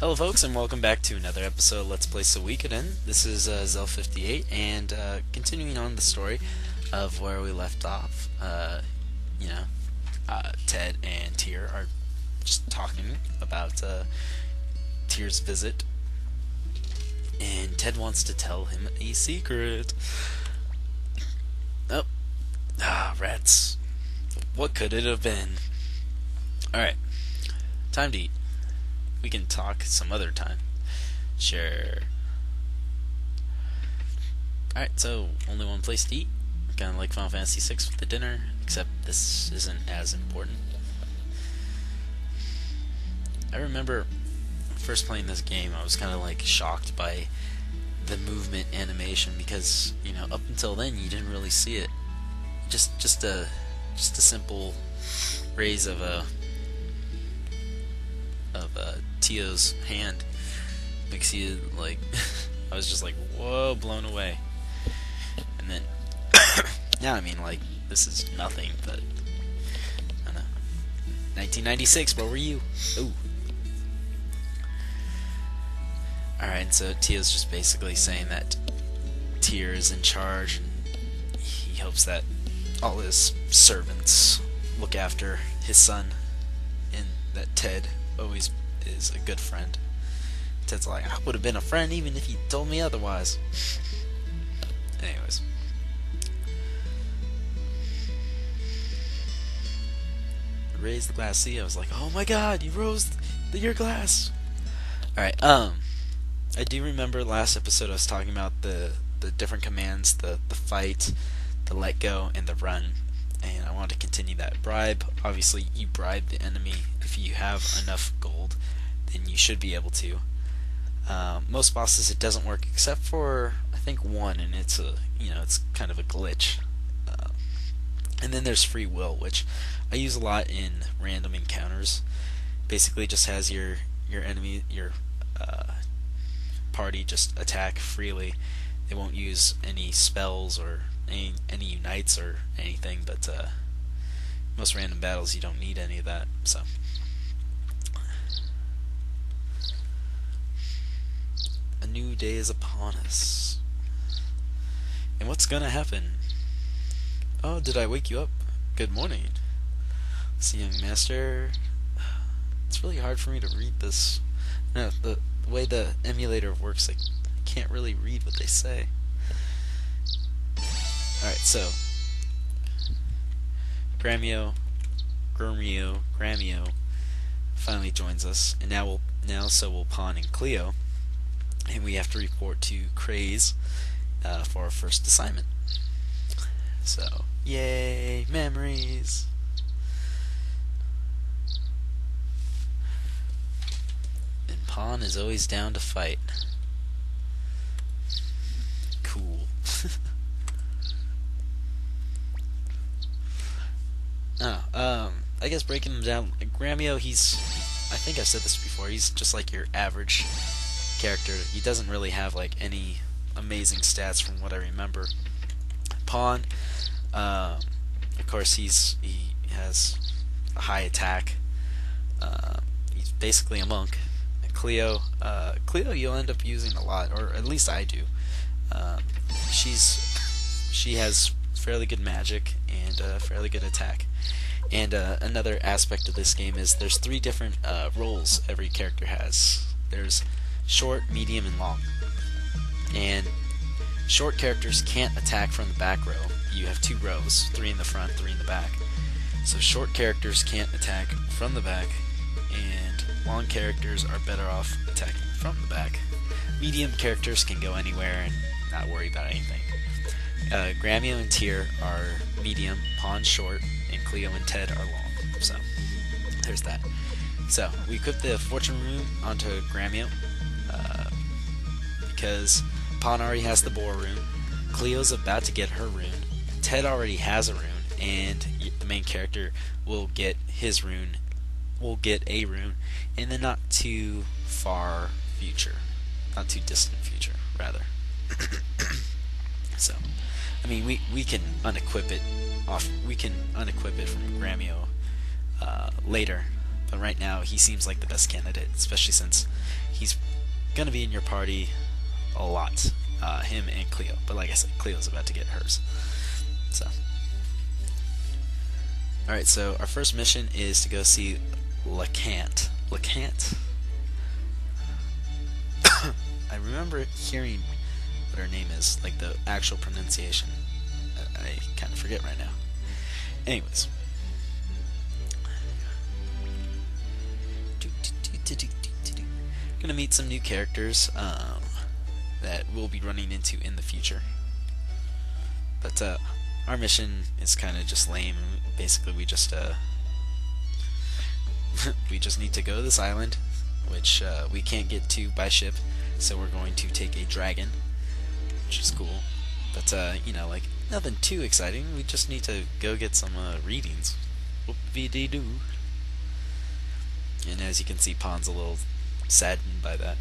Hello folks and welcome back to another episode of Let's Play Suikoden. This is Zel58 and continuing on the story of where we left off. Ted and Tyr are just talking about Tyr's visit, and Ted wants to tell him a secret. Oh, rats. What could it have been? Alright, time to eat. We can talk some other time. Sure. Alright, so only one place to eat. Kinda like Final Fantasy VI with the dinner, except this isn't as important. I remember first playing this game, I was kinda like shocked by the movement animation because, you know, up until then you didn't really see it. Just a simple raise of Tio's hand makes you like I was just like, whoa, blown away. And then now I mean, like, this is nothing, but I don't know. 1996, where were you? Ooh. Alright, so Tio's just basically saying that Tyr is in charge and he hopes that all his servants look after his son, and that Ted always is a good friend. Ted's like, I would have been a friend even if you told me otherwise. Anyways. Raise the glass. See, I was like, oh my god, you rose your glass. Alright, I do remember last episode I was talking about the different commands, the fight, the let go, and the run. And I want to continue that. Bribe, obviously you bribe the enemy. If you have enough gold, then you should be able to. Most bosses it doesn't work except for I think one, and it's it's kind of a glitch. And then there's free will, which I use a lot in random encounters. Basically just has your enemy, your party just attack freely. They won't use any spells or any unites or anything, but most random battles you don't need any of that. So a new day is upon us. And what's gonna happen? Oh, did I wake you up? Good morning. See, young master. It's really hard for me to read this. No, the way the emulator works, I can't really read what they say. Alright, so Gramio finally joins us, and so will Pawn and Cleo, and we have to report to Craze for our first assignment. So, yay, memories! And Pawn is always down to fight. Cool. I guess breaking him down, Gramio, I think I've said this before, he's just like your average character. He doesn't really have like any amazing stats from what I remember. Pawn, of course, he has a high attack. He's basically a monk. And Cleo you'll end up using a lot, or at least I do. She has fairly good magic and fairly good attack. And another aspect of this game is there's 3 different roles every character has. There's short, medium, and long. And short characters can't attack from the back row. You have 2 rows, 3 in the front, 3 in the back. So short characters can't attack from the back, and long characters are better off attacking from the back. Medium characters can go anywhere and not worry about anything. Gramio and Tyr are medium, Pawn short, and Cleo and Ted are long. So, there's that. So, we equip the Fortune Rune onto Gramio, because Pawn already has the Boar Rune, Cleo's about to get her rune, Ted already has a rune, and the main character will get his rune, will get a rune, in the not too far future. Not too distant future, rather. So, I mean, we can unequip it from Gramio later, but right now he seems like the best candidate, especially since he's gonna be in your party a lot. Him and Cleo. But like I said, Cleo's about to get hers. So. Alright, so our first mission is to go see LeCant. LeCant? I remember hearing what her name is, like the actual pronunciation. I kind of forget right now. Anyways. Gonna meet some new characters that we'll be running into in the future. But our mission is kind of just lame. Basically, we just we just need to go to this island, which we can't get to by ship, so we're going to take a dragon, which is cool. But you know, like nothing too exciting. We just need to go get some readings. Whoop-de-doo. And as you can see, Pon's a little saddened by that.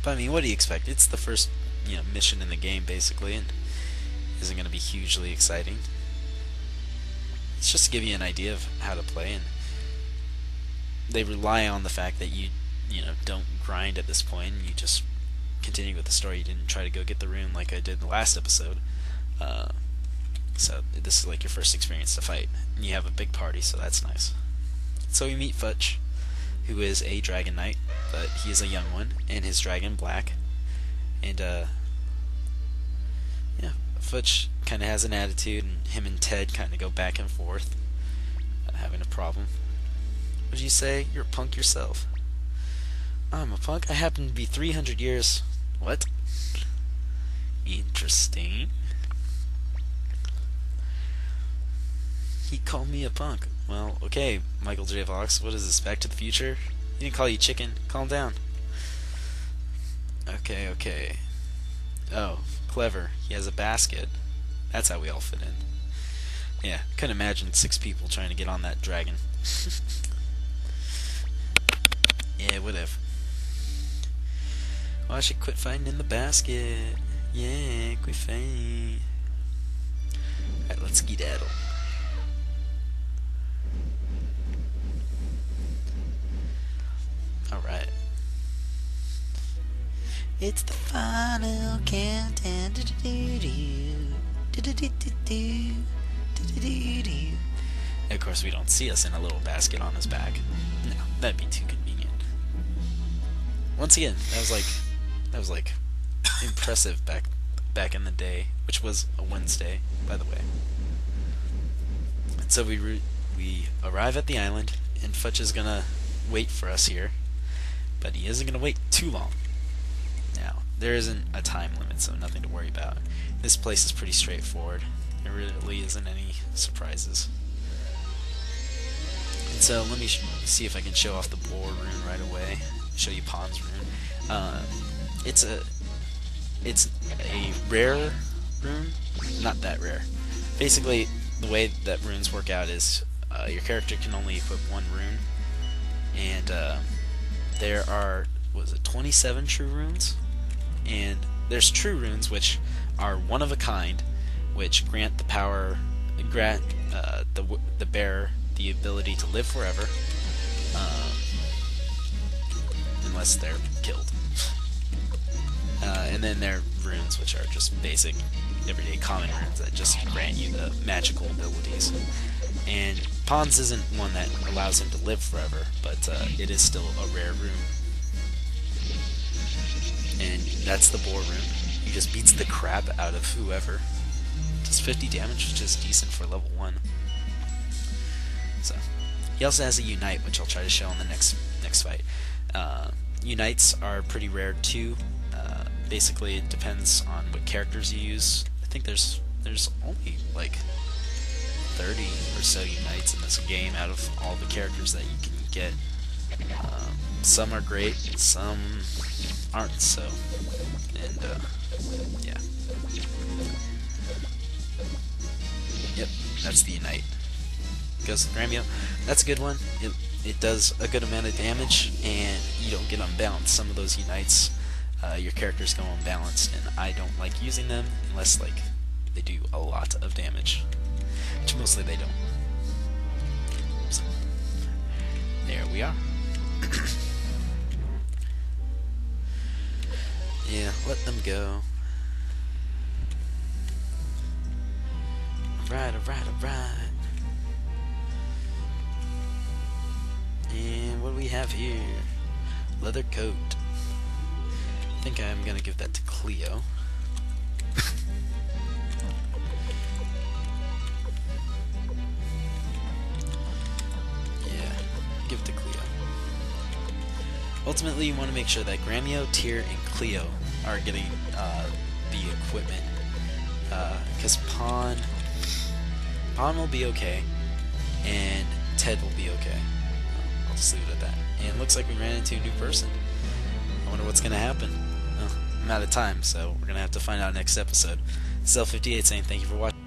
But I mean, what do you expect? It's the first, you know, mission in the game, basically, and isn't going to be hugely exciting. It's just to give you an idea of how to play, and they rely on the fact that you know, don't grind at this point, and you just continue with the story. You didn't try to go get the rune like I did in the last episode. So this is like your first experience to fight, and you have a big party, so that's nice. So we meet Futch, who is a dragon knight, but he is a young one, and his dragon black. And yeah, Futch kind of has an attitude, and him and Ted kind of go back and forth, having a problem. What'd you say? You're a punk yourself. I'm a punk? I happen to be 300 years... What? Interesting. He called me a punk. Well, okay, Michael J. Fox, what is this, Back to the Future? He didn't call you chicken. Calm down. Okay, okay. Oh, clever. He has a basket. That's how we all fit in. Yeah, couldn't imagine 6 people trying to get on that dragon. Yeah, whatever. Well, I should quit fighting in the basket. Yeah, quit fighting. Alright, let's skedaddle. Alright. It's the final countdown. Of course, we don't see us in a little basket on his back. No, that'd be too convenient. Once again, that was like impressive back in the day, which was a Wednesday, by the way. And so we arrive at the island, and Futch is gonna wait for us here, but he isn't gonna wait too long. Now, there isn't a time limit, so nothing to worry about. This place is pretty straightforward. There really isn't any surprises. And so let me see if I can show off the boar rune right away. Show you Pon's rune. It's a rare rune, not that rare. Basically, the way that runes work out is your character can only equip 1 rune, and there are 27 true runes, and there's true runes which are one of a kind, which grant the bearer the ability to live forever, unless they're killed. And then there are runes which are just basic, everyday common runes that just grant you the magical abilities. And Pon's isn't one that allows him to live forever, but it is still a rare rune. And that's the boar rune. He just beats the crap out of whoever. Does 50 damage, which is decent for level 1. So he also has a unite, which I'll try to show in the next fight. Unites are pretty rare too. Basically, it depends on what characters you use. I think there's only like 30 or so unites in this game out of all the characters that you can get. Some are great, some aren't so. And yeah. Yep, that's the unite. Goes to Gramio. That's a good one. It does a good amount of damage, and you don't get unbalanced. Some of those unites, your characters go unbalanced, and I don't like using them unless like they do a lot of damage, which mostly they don't. him go. Alright, alright, alright. And what do we have here? Leather coat. I think I'm gonna give that to Cleo. Yeah, give it to Cleo. Ultimately, you want to make sure that Gremio, Tyr, and Cleo are getting the equipment. Because Pawn will be okay, and Ted will be okay. I'll just leave it at that. And it looks like we ran into a new person. I wonder what's going to happen. I'm out of time, so we're going to have to find out next episode. Cell58 saying thank you for watching.